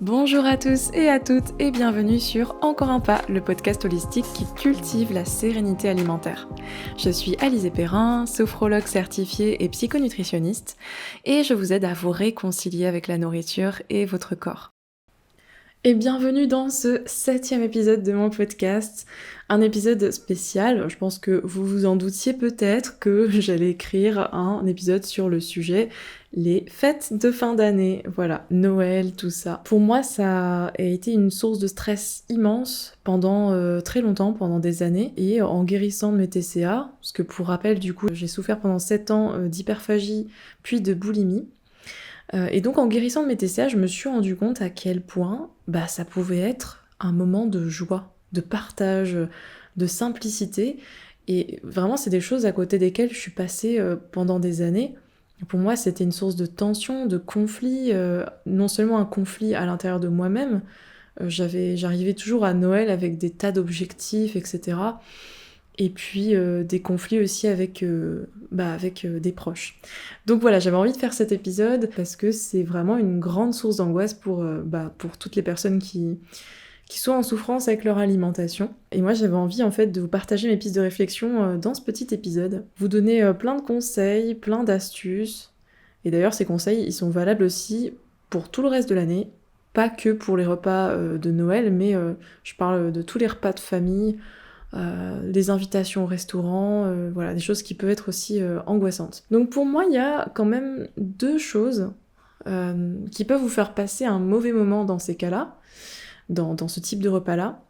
Bonjour à tous et à toutes et bienvenue sur Encore un pas, le podcast holistique qui cultive la sérénité alimentaire. Je suis Alizée Perrin, sophrologue certifiée et psychonutritionniste et je vous aide à vous réconcilier avec la nourriture et votre corps. Et bienvenue dans ce 7e épisode de mon podcast, un épisode spécial. Je pense que vous vous en doutiez peut-être que j'allais écrire un épisode sur le sujet les fêtes de fin d'année, voilà, Noël, tout ça. Pour moi, ça a été une source de stress immense pendant très longtemps, pendant des années, et en guérissant de mes TCA, parce que pour rappel, du coup, j'ai souffert pendant 7 ans d'hyperphagie, puis de boulimie. Et donc en guérissant de mes TCA, je me suis rendu compte à quel point ça pouvait être un moment de joie, de partage, de simplicité. Et vraiment, c'est des choses à côté desquelles je suis passée pendant des années. Pour moi, c'était une source de tension, de conflit, non seulement un conflit à l'intérieur de moi-même, j'arrivais toujours à Noël avec des tas d'objectifs, etc. Et puis des conflits aussi avec des proches. Donc voilà, j'avais envie de faire cet épisode parce que c'est vraiment une grande source d'angoisse pour toutes les personnes qui sont en souffrance avec leur alimentation. Et moi j'avais envie en fait de vous partager mes pistes de réflexion dans ce petit épisode, vous donner plein de conseils, plein d'astuces. Et d'ailleurs ces conseils, ils sont valables aussi pour tout le reste de l'année, pas que pour les repas de Noël, mais je parle de tous les repas de famille, les invitations au restaurant, voilà, des choses qui peuvent être aussi angoissantes. Donc pour moi, il y a quand même deux choses qui peuvent vous faire passer un mauvais moment dans ces cas-là, dans ce type de repas-là,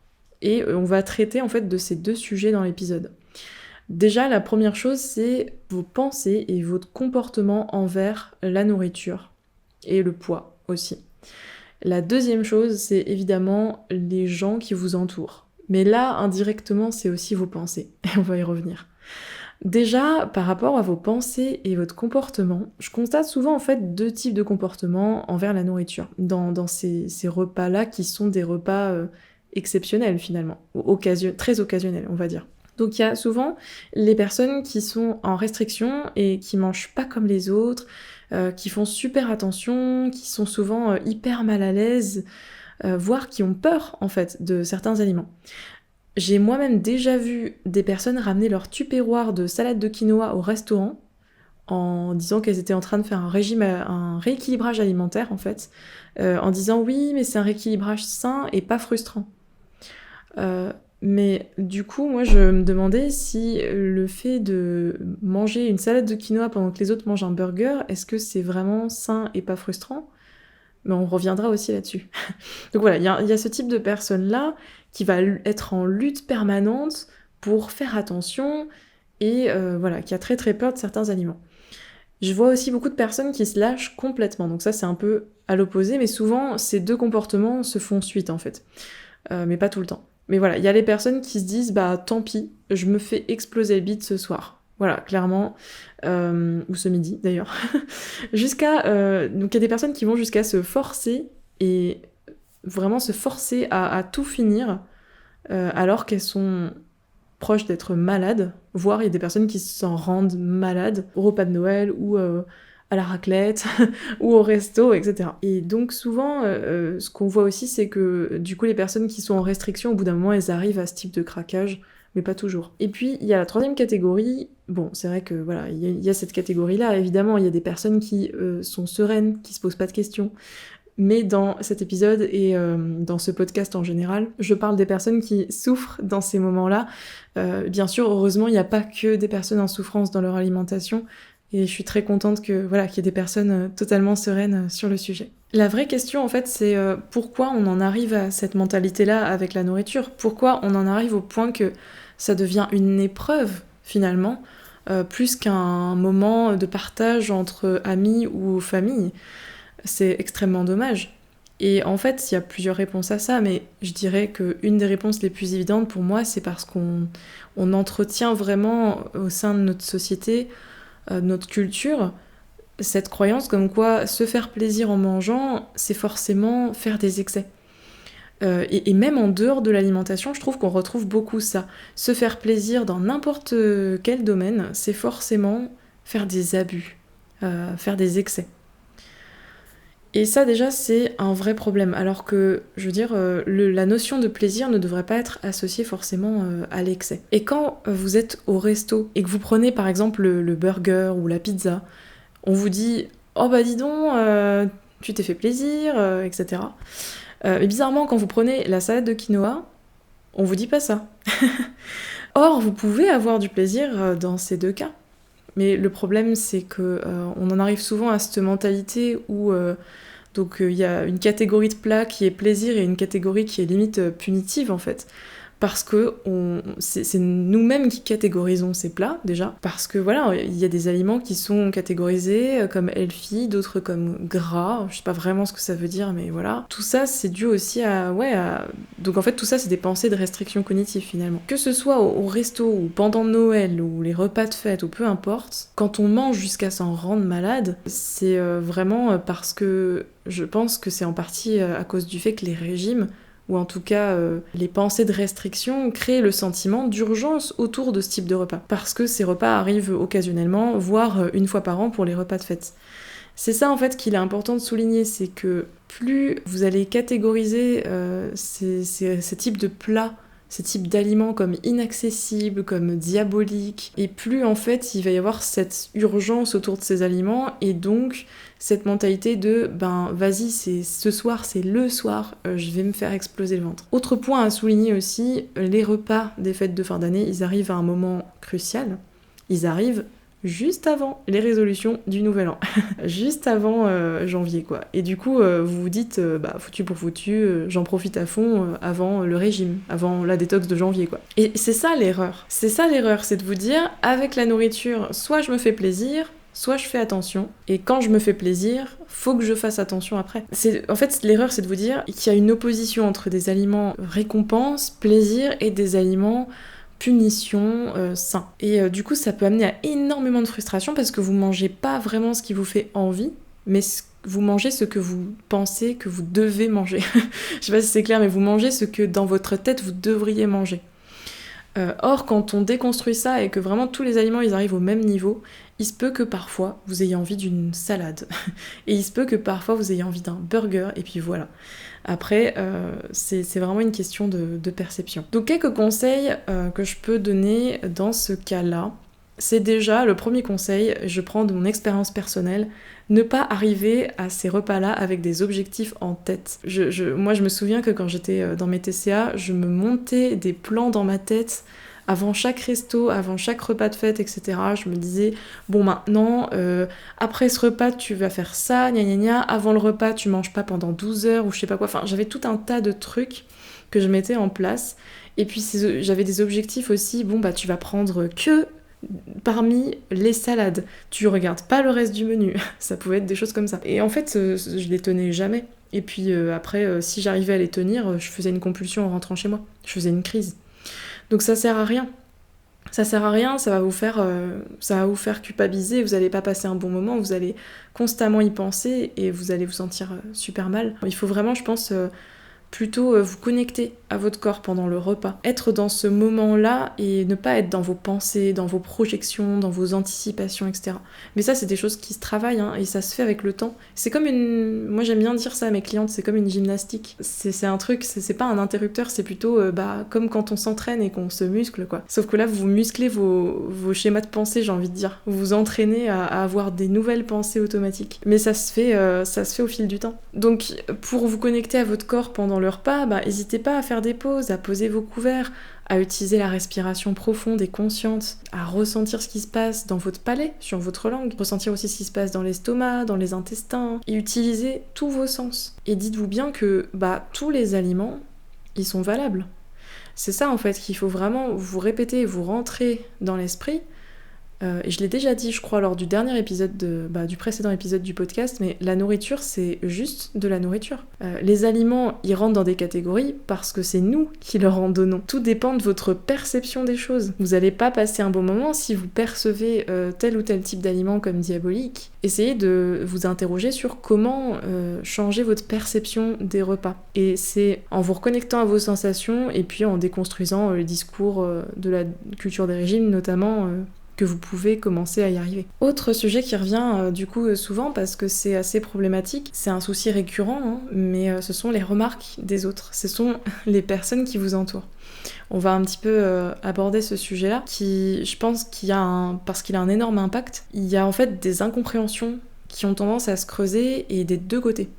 et on va traiter en fait de ces deux sujets dans l'épisode. Déjà, la première chose, c'est vos pensées et votre comportement envers la nourriture, et le poids aussi. La deuxième chose, c'est évidemment les gens qui vous entourent. Mais là, indirectement, c'est aussi vos pensées, et on va y revenir. Déjà, par rapport à vos pensées et votre comportement, je constate souvent en fait deux types de comportements envers la nourriture, dans ces repas-là qui sont des repas exceptionnels finalement, ou très occasionnels, on va dire. Donc il y a souvent les personnes qui sont en restriction et qui mangent pas comme les autres, qui font super attention, qui sont souvent hyper mal à l'aise, voire qui ont peur en fait de certains aliments. J'ai moi-même déjà vu des personnes ramener leur tupperware de salade de quinoa au restaurant en disant qu'elles étaient en train de faire un rééquilibrage alimentaire en fait, en disant oui mais c'est un rééquilibrage sain et pas frustrant. Mais du coup, moi je me demandais si le fait de manger une salade de quinoa pendant que les autres mangent un burger, est-ce que c'est vraiment sain et pas frustrant ? Mais on reviendra aussi là-dessus. Donc voilà, il y a ce type de personne-là qui va être en lutte permanente pour faire attention et qui a très très peur de certains aliments. Je vois aussi beaucoup de personnes qui se lâchent complètement, donc ça c'est un peu à l'opposé, mais souvent ces deux comportements se font suite en fait, mais pas tout le temps. Mais voilà, il y a les personnes qui se disent tant pis, je me fais exploser le bide ce soir. Voilà, clairement, ou ce midi d'ailleurs. Donc il y a des personnes qui vont jusqu'à se forcer et vraiment se forcer à tout finir alors qu'elles sont proches d'être malades, voire il y a des personnes qui s'en rendent malades au repas de Noël ou à la raclette ou au resto, etc. Et donc souvent, ce qu'on voit aussi, c'est que du coup les personnes qui sont en restriction, au bout d'un moment, elles arrivent à ce type de craquage, mais pas toujours. Et puis il y a la troisième catégorie, bon c'est vrai que voilà, il y a cette catégorie-là, évidemment il y a des personnes qui sont sereines, qui se posent pas de questions, mais dans cet épisode et dans ce podcast en général, je parle des personnes qui souffrent dans ces moments-là. Bien sûr, heureusement, il n'y a pas que des personnes en souffrance dans leur alimentation, et je suis très contente qu'il y ait des personnes totalement sereines sur le sujet. La vraie question, en fait, c'est pourquoi on en arrive à cette mentalité-là avec la nourriture ? Pourquoi on en arrive au point que ça devient une épreuve, finalement, plus qu'un moment de partage entre amis ou famille ? C'est extrêmement dommage. Et en fait, il y a plusieurs réponses à ça, mais je dirais qu'une des réponses les plus évidentes pour moi, c'est parce qu'on entretient vraiment au sein de notre société, notre culture, cette croyance comme quoi se faire plaisir en mangeant, c'est forcément faire des excès. Et même en dehors de l'alimentation, je trouve qu'on retrouve beaucoup ça. Se faire plaisir dans n'importe quel domaine, c'est forcément faire des abus, faire des excès. Et ça déjà c'est un vrai problème, alors que je veux dire la notion de plaisir ne devrait pas être associée forcément à l'excès. Et quand vous êtes au resto et que vous prenez par exemple le burger ou la pizza, on vous dit oh bah dis donc tu t'es fait plaisir, etc. Mais bizarrement quand vous prenez la salade de quinoa, on vous dit pas ça. Or vous pouvez avoir du plaisir dans ces deux cas. Mais le problème, c'est que on en arrive souvent à cette mentalité où il y a une catégorie de plats qui est plaisir et une catégorie qui est limite punitive en fait. Parce que c'est nous-mêmes qui catégorisons ces plats, déjà. Parce que voilà, il y a des aliments qui sont catégorisés comme healthy, d'autres comme gras. Je sais pas vraiment ce que ça veut dire, mais voilà. Tout ça, c'est dû aussi à... Donc en fait, tout ça, c'est des pensées de restriction cognitive, finalement. Que ce soit au resto, ou pendant Noël, ou les repas de fête, ou peu importe, quand on mange jusqu'à s'en rendre malade, c'est vraiment parce que je pense que c'est en partie à cause du fait que les régimes ou en tout cas les pensées de restriction créent le sentiment d'urgence autour de ce type de repas. Parce que ces repas arrivent occasionnellement, voire une fois par an pour les repas de fête. C'est ça en fait qu'il est important de souligner, c'est que plus vous allez catégoriser ces types de plats, ces types d'aliments comme inaccessibles, comme diaboliques, et plus en fait il va y avoir cette urgence autour de ces aliments, et donc cette mentalité de vas-y, c'est ce soir, c'est le soir, je vais me faire exploser le ventre. Autre point à souligner aussi, les repas des fêtes de fin d'année, ils arrivent à un moment crucial, ils arrivent juste avant les résolutions du nouvel an, juste avant janvier quoi. Et du coup vous vous dites foutu pour foutu, j'en profite à fond avant le régime, avant la détox de janvier quoi. Et c'est ça l'erreur, c'est de vous dire avec la nourriture, soit je me fais plaisir, soit je fais attention, et quand je me fais plaisir, faut que je fasse attention après. En fait, l'erreur, c'est de vous dire qu'il y a une opposition entre des aliments récompense, plaisir, et des aliments punition, sains. Et du coup, ça peut amener à énormément de frustration parce que vous mangez pas vraiment ce qui vous fait envie, mais vous mangez ce que vous pensez que vous devez manger. Je sais pas si c'est clair, mais vous mangez ce que dans votre tête vous devriez manger. Or, quand on déconstruit ça et que vraiment tous les aliments ils arrivent au même niveau, il se peut que parfois vous ayez envie d'une salade. Et il se peut que parfois vous ayez envie d'un burger, et puis voilà. Après, c'est vraiment une question de perception. Donc quelques conseils que je peux donner dans ce cas-là, c'est déjà, le premier conseil, je prends de mon expérience personnelle, ne pas arriver à ces repas-là avec des objectifs en tête. Moi, je me souviens que quand j'étais dans mes TCA, je me montais des plans dans ma tête avant chaque resto, avant chaque repas de fête, etc. Je me disais, bon maintenant, après ce repas, tu vas faire ça, gna gna gna, avant le repas, tu manges pas pendant 12 heures, ou je sais pas quoi. Enfin, j'avais tout un tas de trucs que je mettais en place. Et puis, j'avais des objectifs aussi, tu vas prendre que parmi les salades, tu regardes pas le reste du menu. Ça pouvait être des choses comme ça. Et en fait, je les tenais jamais. Et puis après, si j'arrivais à les tenir, je faisais une compulsion en rentrant chez moi. Je faisais une crise. Donc ça sert à rien. Ça sert à rien, ça va vous faire culpabiliser, vous allez pas passer un bon moment, vous allez constamment y penser et vous allez vous sentir super mal. Il faut vraiment, je pense, plutôt vous connecter à votre corps pendant le repas. Être dans ce moment-là et ne pas être dans vos pensées, dans vos projections, dans vos anticipations, etc. Mais ça, c'est des choses qui se travaillent et ça se fait avec le temps. C'est comme moi j'aime bien dire ça à mes clientes, c'est comme une gymnastique. C'est un truc, c'est pas un interrupteur, c'est plutôt comme quand on s'entraîne et qu'on se muscle, quoi. Sauf que là, vous musclez vos schémas de pensée, j'ai envie de dire. Vous vous entraînez à avoir des nouvelles pensées automatiques. Mais ça se fait au fil du temps. Donc, pour vous connecter à votre corps pendant le repas, n'hésitez pas à faire des pauses, à poser vos couverts, à utiliser la respiration profonde et consciente, à ressentir ce qui se passe dans votre palais, sur votre langue, ressentir aussi ce qui se passe dans l'estomac, dans les intestins, et utiliser tous vos sens. Et dites-vous bien que tous les aliments, ils sont valables. C'est ça en fait qu'il faut vraiment vous répéter et vous rentrer dans l'esprit. Et je l'ai déjà dit, je crois, lors du dernier épisode du précédent épisode du podcast, mais la nourriture, c'est juste de la nourriture. Les aliments, ils rentrent dans des catégories parce que c'est nous qui leur en donnons. Tout dépend de votre perception des choses. Vous n'allez pas passer un bon moment si vous percevez tel ou tel type d'aliment comme diabolique. Essayez de vous interroger sur comment changer votre perception des repas. Et c'est en vous reconnectant à vos sensations et puis en déconstruisant le discours de la culture des régimes, notamment que vous pouvez commencer à y arriver. Autre sujet qui revient du coup souvent parce que c'est assez problématique, c'est un souci récurrent, hein, mais ce sont les remarques des autres, ce sont les personnes qui vous entourent. On va un petit peu aborder ce sujet-là, qui, je pense, parce qu'il a un énorme impact, il y a en fait des incompréhensions qui ont tendance à se creuser et des deux côtés.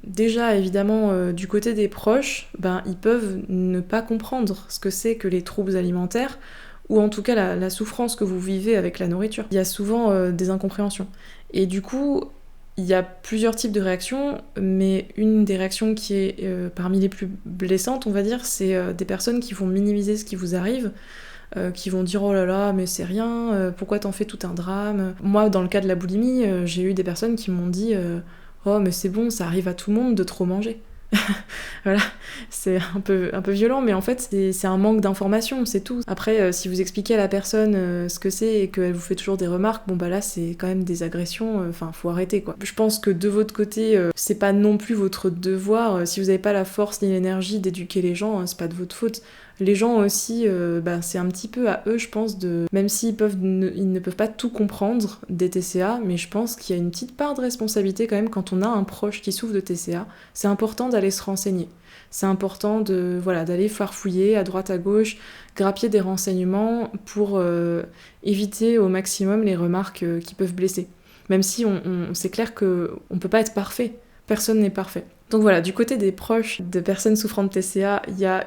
Déjà, évidemment, du côté des proches, ils peuvent ne pas comprendre ce que c'est que les troubles alimentaires, ou en tout cas la souffrance que vous vivez avec la nourriture. Il y a souvent des incompréhensions. Et du coup, il y a plusieurs types de réactions, mais une des réactions qui est parmi les plus blessantes, on va dire, c'est des personnes qui vont minimiser ce qui vous arrive, qui vont dire « Oh là là, mais c'est rien, pourquoi t'en fais tout un drame ?» Moi, dans le cas de la boulimie, j'ai eu des personnes qui m'ont dit Oh mais c'est bon, ça arrive à tout le monde de trop manger. Voilà, c'est un peu violent, mais en fait c'est un manque d'information, c'est tout. Après, si vous expliquez à la personne ce que c'est et qu'elle vous fait toujours des remarques, là c'est quand même des agressions, faut arrêter quoi. Je pense que de votre côté, c'est pas non plus votre devoir, si vous avez pas la force ni l'énergie d'éduquer les gens, c'est pas de votre faute. Les gens aussi, c'est un petit peu à eux, je pense, même s'ils ne peuvent pas tout comprendre des TCA, mais je pense qu'il y a une petite part de responsabilité quand même quand on a un proche qui souffre de TCA. C'est important d'aller se renseigner. C'est important d'aller farfouiller à droite à gauche, grappiller des renseignements pour éviter au maximum les remarques qui peuvent blesser. Même si c'est clair qu'on peut pas être parfait. Personne n'est parfait. Donc voilà, du côté des proches de personnes souffrant de TCA, il y a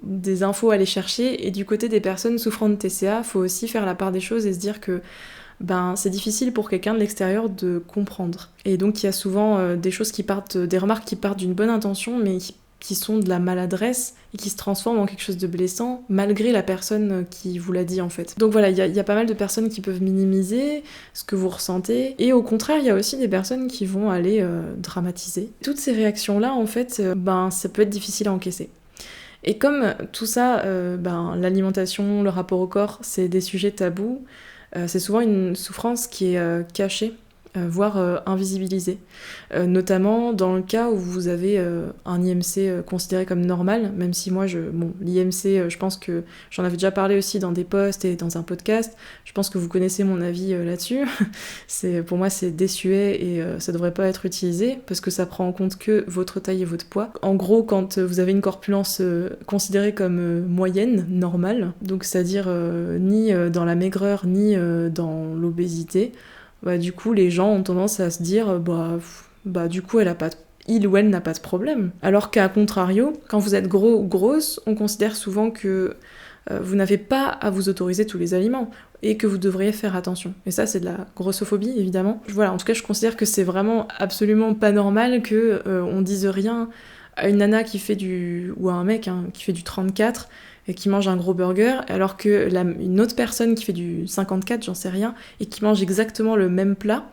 des infos à aller chercher, et du côté des personnes souffrant de TCA, faut aussi faire la part des choses et se dire que c'est difficile pour quelqu'un de l'extérieur de comprendre. Et donc il y a souvent des remarques qui partent d'une bonne intention, mais qui sont de la maladresse et qui se transforment en quelque chose de blessant malgré la personne qui vous l'a dit en fait. Donc voilà, il y a pas mal de personnes qui peuvent minimiser ce que vous ressentez, et au contraire il y a aussi des personnes qui vont aller dramatiser. Toutes ces réactions-là en fait, ça peut être difficile à encaisser. Et comme tout ça, l'alimentation, le rapport au corps, c'est des sujets tabous, c'est souvent une souffrance qui est cachée, voire invisibilisée. Notamment dans le cas où vous avez un IMC considéré comme normal, même si moi, l'IMC, je pense que j'en avais déjà parlé aussi dans des posts et dans un podcast, je pense que vous connaissez mon avis là-dessus. Pour moi, c'est désuet et ça devrait pas être utilisé, parce que ça prend en compte que votre taille et votre poids. En gros, quand vous avez une corpulence considérée comme moyenne, normale, donc c'est-à-dire ni dans la maigreur, ni dans l'obésité, du coup, les gens ont tendance à se dire du coup, il ou elle n'a pas de problème. Alors qu'à contrario, quand vous êtes gros ou grosse, on considère souvent que vous n'avez pas à vous autoriser tous les aliments et que vous devriez faire attention. Et ça, c'est de la grossophobie, évidemment. Voilà, en tout cas, je considère que c'est vraiment absolument pas normal que on dise rien à une nana ou à un mec qui fait du 34 et qui mange un gros burger, alors que une autre personne qui fait du 54, j'en sais rien, et qui mange exactement le même plat,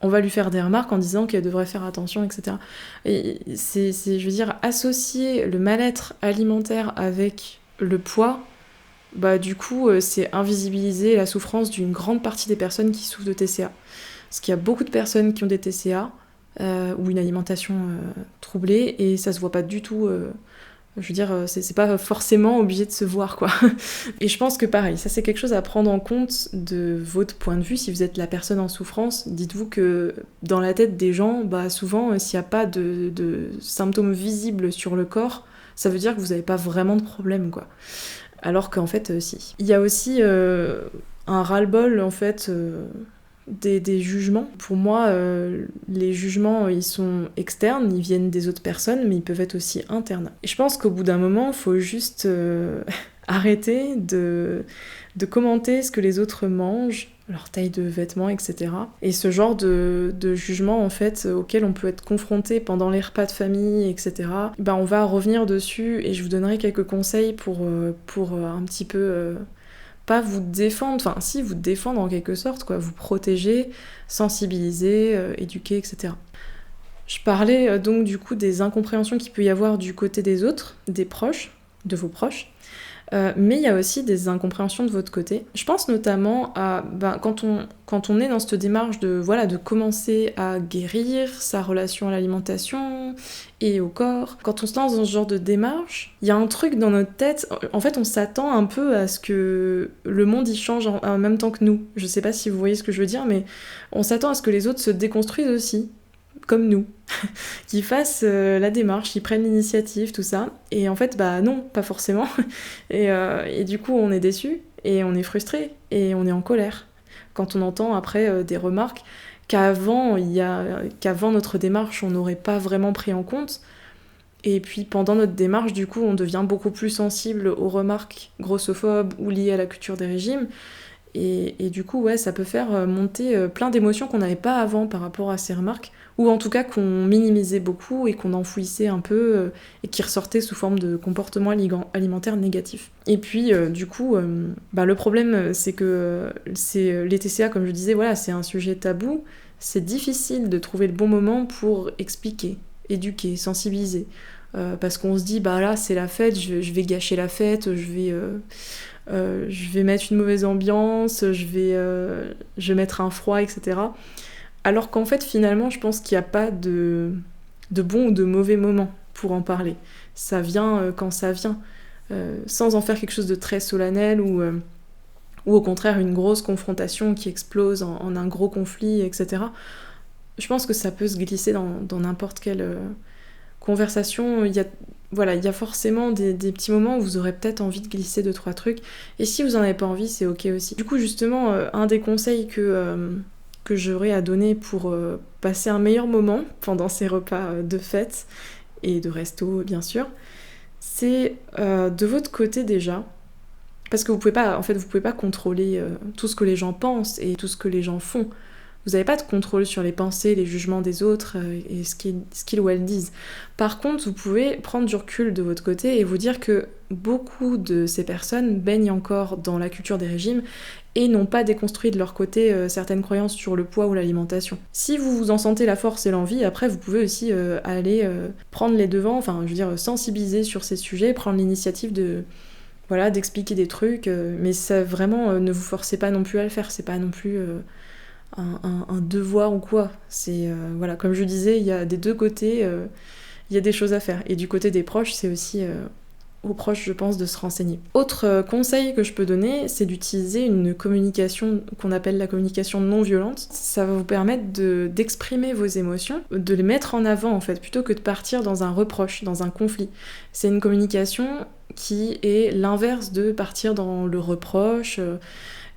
on va lui faire des remarques en disant qu'elle devrait faire attention, etc. Et je veux dire, associer le mal-être alimentaire avec le poids, du coup, c'est invisibiliser la souffrance d'une grande partie des personnes qui souffrent de TCA. Parce qu'il y a beaucoup de personnes qui ont des TCA, ou une alimentation troublée, et ça se voit pas du tout. Je veux dire, c'est pas forcément obligé de se voir, quoi. Et je pense que pareil, ça c'est quelque chose à prendre en compte de votre point de vue. Si vous êtes la personne en souffrance, dites-vous que dans la tête des gens, souvent, s'il n'y a pas de symptômes visibles sur le corps, ça veut dire que vous n'avez pas vraiment de problème, quoi. Alors qu'en fait, si. Il y a aussi un ras-le-bol, en fait, des jugements. Pour moi, les jugements, ils sont externes, ils viennent des autres personnes, mais ils peuvent être aussi internes. Et je pense qu'au bout d'un moment, il faut juste arrêter de commenter ce que les autres mangent, leur taille de vêtements, etc. Et ce genre de jugement, en fait, auquel on peut être confronté pendant les repas de famille, etc. On va revenir dessus, et je vous donnerai quelques conseils pour un petit peu... pas vous défendre, enfin si, vous défendre en quelque sorte, quoi, vous protéger, sensibiliser, éduquer, etc. Je parlais donc du coup des incompréhensions qu'il peut y avoir du côté des autres, des proches, de vos proches. Mais il y a aussi des incompréhensions de votre côté. Je pense notamment à quand on est dans cette démarche de commencer à guérir sa relation à l'alimentation et au corps. Quand on se lance dans ce genre de démarche, il y a un truc dans notre tête. En fait, on s'attend un peu à ce que le monde y change en même temps que nous. Je sais pas si vous voyez ce que je veux dire, mais on s'attend à ce que les autres se déconstruisent aussi, comme nous, qui fassent la démarche, qui prennent l'initiative, tout ça. Et en fait, non, pas forcément. Et du coup, on est déçu, et on est frustré, et on est en colère. Quand on entend après des remarques qu'avant notre démarche, on n'aurait pas vraiment pris en compte. Et puis pendant notre démarche, du coup, on devient beaucoup plus sensible aux remarques grossophobes ou liées à la culture des régimes. Et du coup, ouais, ça peut faire monter plein d'émotions qu'on n'avait pas avant par rapport à ces remarques, ou en tout cas qu'on minimisait beaucoup et qu'on enfouissait un peu, et qui ressortaient sous forme de comportements alimentaires négatifs. Et puis, du coup, le problème, c'est que les TCA, comme je disais, voilà, c'est un sujet tabou. C'est difficile de trouver le bon moment pour expliquer, éduquer, sensibiliser. Parce qu'on se dit, là, c'est la fête, je vais gâcher la fête, je vais mettre une mauvaise ambiance, je vais mettre un froid, etc. Alors qu'en fait, finalement, je pense qu'il n'y a pas de bon ou de mauvais moment pour en parler. Ça vient quand ça vient, sans en faire quelque chose de très solennel ou au contraire une grosse confrontation qui explose en un gros conflit, etc. Je pense que ça peut se glisser dans n'importe quelle conversation. Il y a forcément des petits moments où vous aurez peut-être envie de glisser 2-3 trucs. Et si vous n'en avez pas envie, c'est ok aussi. Du coup, justement, un des conseils que j'aurais à donner pour passer un meilleur moment pendant ces repas de fête et de resto, bien sûr, c'est de votre côté déjà, parce que vous pouvez pas contrôler tout ce que les gens pensent et tout ce que les gens font. Vous n'avez pas de contrôle sur les pensées, les jugements des autres et ce qu'ils ou elles disent. Par contre, vous pouvez prendre du recul de votre côté et vous dire que beaucoup de ces personnes baignent encore dans la culture des régimes et n'ont pas déconstruit de leur côté certaines croyances sur le poids ou l'alimentation. Si vous en sentez la force et l'envie, après vous pouvez aussi aller prendre les devants, sensibiliser sur ces sujets, prendre l'initiative d'expliquer des trucs, mais ça vraiment ne vous forcez pas non plus à le faire, c'est pas non plus un devoir ou quoi. C'est comme je disais, il y a des deux côtés, il y a des choses à faire. Et du côté des proches, c'est aussi aux proches, je pense, de se renseigner. Autre conseil que je peux donner, c'est d'utiliser une communication qu'on appelle la communication non violente. Ça va vous permettre d'exprimer vos émotions, de les mettre en avant en fait, plutôt que de partir dans un reproche, dans un conflit. C'est une communication qui est l'inverse de partir dans le reproche,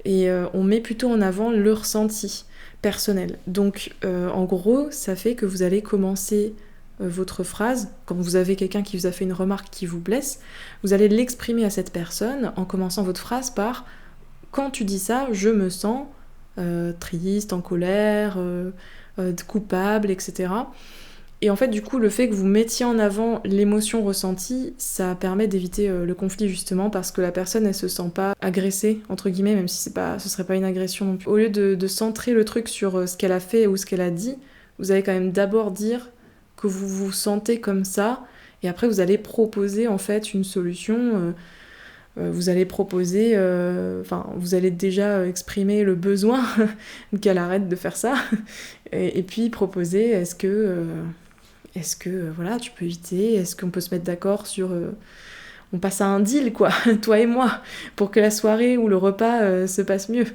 et on met plutôt en avant le ressenti personnel. Donc en gros, ça fait que vous allez commencer votre phrase, quand vous avez quelqu'un qui vous a fait une remarque qui vous blesse, vous allez l'exprimer à cette personne en commençant votre phrase par « Quand tu dis ça, je me sens triste, en colère, coupable, etc. » Et en fait, du coup, le fait que vous mettiez en avant l'émotion ressentie, ça permet d'éviter le conflit, justement, parce que la personne, elle se sent pas agressée, entre guillemets, même si ce serait pas une agression non plus. Au lieu de centrer le truc sur ce qu'elle a fait ou ce qu'elle a dit, vous allez quand même d'abord dire que vous vous sentez comme ça, et après vous allez proposer en fait une solution. Vous allez proposer, vous allez déjà exprimer le besoin qu'elle arrête de faire ça, et puis proposer est-ce que tu peux éviter, est-ce qu'on peut se mettre d'accord sur on passe à un deal quoi, toi et moi, pour que la soirée ou le repas se passe mieux.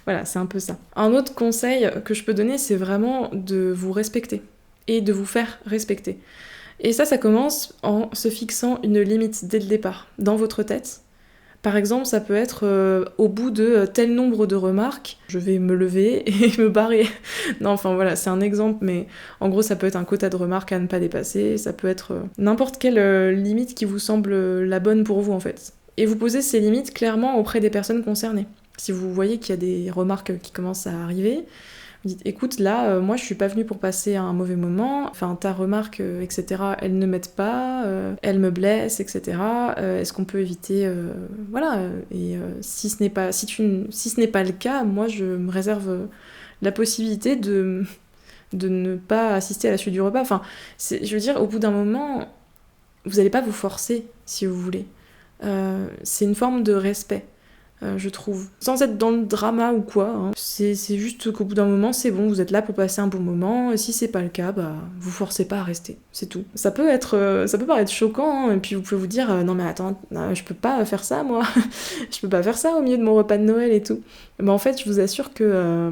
Voilà, c'est un peu ça. Un autre conseil que je peux donner, c'est vraiment de vous respecter et de vous faire respecter. Et ça commence en se fixant une limite dès le départ, dans votre tête. Par exemple, ça peut être au bout de tel nombre de remarques, je vais me lever et me barrer. Non, enfin voilà, c'est un exemple, mais en gros, ça peut être un quota de remarques à ne pas dépasser, ça peut être n'importe quelle limite qui vous semble la bonne pour vous, en fait. Et vous posez ces limites clairement auprès des personnes concernées. Si vous voyez qu'il y a des remarques qui commencent à arriver, vous dites, écoute, là, moi, je suis pas venue pour passer un mauvais moment, enfin, ta remarque, etc., elle ne m'aide pas, elle me blesse, etc., est-ce qu'on peut éviter, si ce n'est pas le cas, moi, je me réserve la possibilité de ne pas assister à la suite du repas. Enfin, je veux dire, au bout d'un moment, vous n'allez pas vous forcer, si vous voulez. c'est une forme de respect. Je trouve. Sans être dans le drama ou quoi, hein. C'est juste qu'au bout d'un moment, c'est bon, vous êtes là pour passer un bon moment, et si c'est pas le cas, vous forcez pas à rester, c'est tout. Ça peut paraître choquant, hein, et puis vous pouvez vous dire, non mais attends, je peux pas faire ça moi, je peux pas faire ça au milieu de mon repas de Noël et tout. Mais en fait, je vous assure que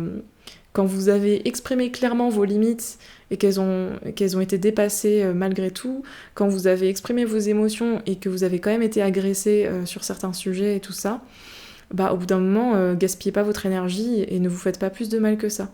quand vous avez exprimé clairement vos limites, et qu'elles ont été dépassées malgré tout, quand vous avez exprimé vos émotions, et que vous avez quand même été agressé sur certains sujets et tout ça, au bout d'un moment, gaspillez pas votre énergie et ne vous faites pas plus de mal que ça.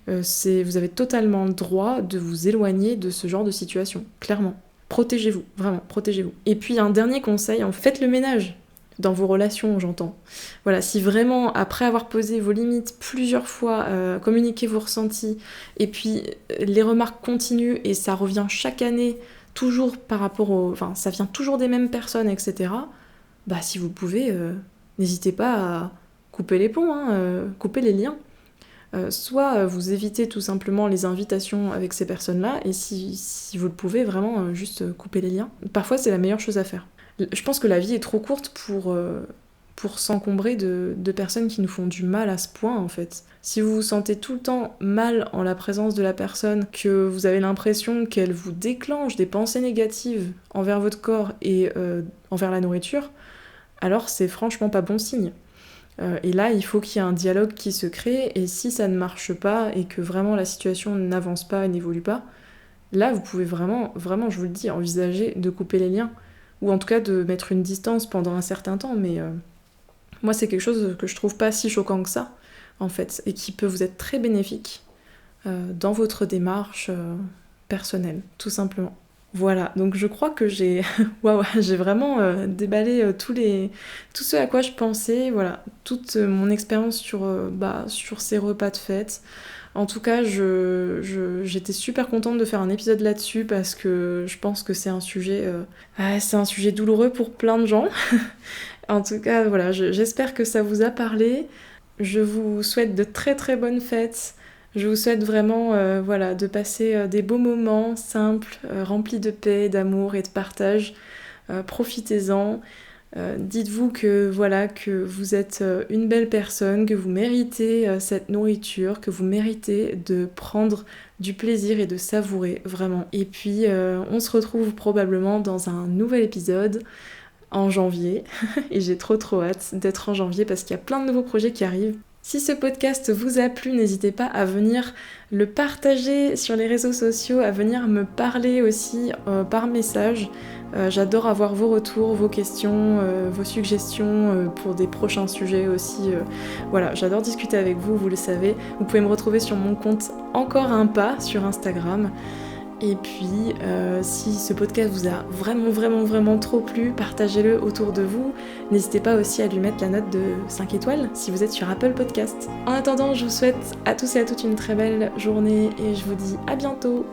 Vous avez totalement le droit de vous éloigner de ce genre de situation, clairement. Protégez-vous, vraiment, protégez-vous. Et puis un dernier conseil, faites le ménage dans vos relations, j'entends. Voilà, si vraiment, après avoir posé vos limites plusieurs fois, communiquez vos ressentis, et puis les remarques continuent et ça revient chaque année, toujours par rapport Enfin, ça vient toujours des mêmes personnes, etc. Si vous pouvez... N'hésitez pas à couper les ponts, couper les liens. Soit vous évitez tout simplement les invitations avec ces personnes-là, et si vous le pouvez, vraiment juste couper les liens. Parfois, c'est la meilleure chose à faire. Je pense que la vie est trop courte pour s'encombrer de personnes qui nous font du mal à ce point, en fait. Si vous vous sentez tout le temps mal en la présence de la personne, que vous avez l'impression qu'elle vous déclenche des pensées négatives envers votre corps et envers la nourriture, alors c'est franchement pas bon signe. Et là, il faut qu'il y ait un dialogue qui se crée, et si ça ne marche pas, et que vraiment la situation n'avance pas et n'évolue pas, là, vous pouvez vraiment, vraiment, je vous le dis, envisager de couper les liens, ou en tout cas de mettre une distance pendant un certain temps, mais moi, c'est quelque chose que je trouve pas si choquant que ça, en fait, et qui peut vous être très bénéfique dans votre démarche personnelle, tout simplement. Voilà, donc je crois que j'ai j'ai vraiment déballé tout ce à quoi je pensais, voilà, toute mon expérience sur ces repas de fête. En tout cas, j'étais super contente de faire un épisode là-dessus parce que je pense que c'est un sujet douloureux pour plein de gens. En tout cas, voilà, j'espère que ça vous a parlé. Je vous souhaite de très très bonnes fêtes. Je vous souhaite vraiment de passer des beaux moments simples, remplis de paix, d'amour et de partage. Profitez-en. Dites-vous que vous êtes une belle personne, que vous méritez cette nourriture, que vous méritez de prendre du plaisir et de savourer vraiment. Et puis on se retrouve probablement dans un nouvel épisode en janvier. Et j'ai trop hâte d'être en janvier parce qu'il y a plein de nouveaux projets qui arrivent. Si ce podcast vous a plu, n'hésitez pas à venir le partager sur les réseaux sociaux, à venir me parler aussi par message. J'adore avoir vos retours, vos questions, vos suggestions pour des prochains sujets aussi. J'adore discuter avec vous, vous le savez. Vous pouvez me retrouver sur mon compte Encore un pas sur Instagram. Et puis, si ce podcast vous a vraiment trop plu, partagez-le autour de vous. N'hésitez pas aussi à lui mettre la note de 5 étoiles si vous êtes sur Apple Podcast. En attendant, je vous souhaite à tous et à toutes une très belle journée et je vous dis à bientôt.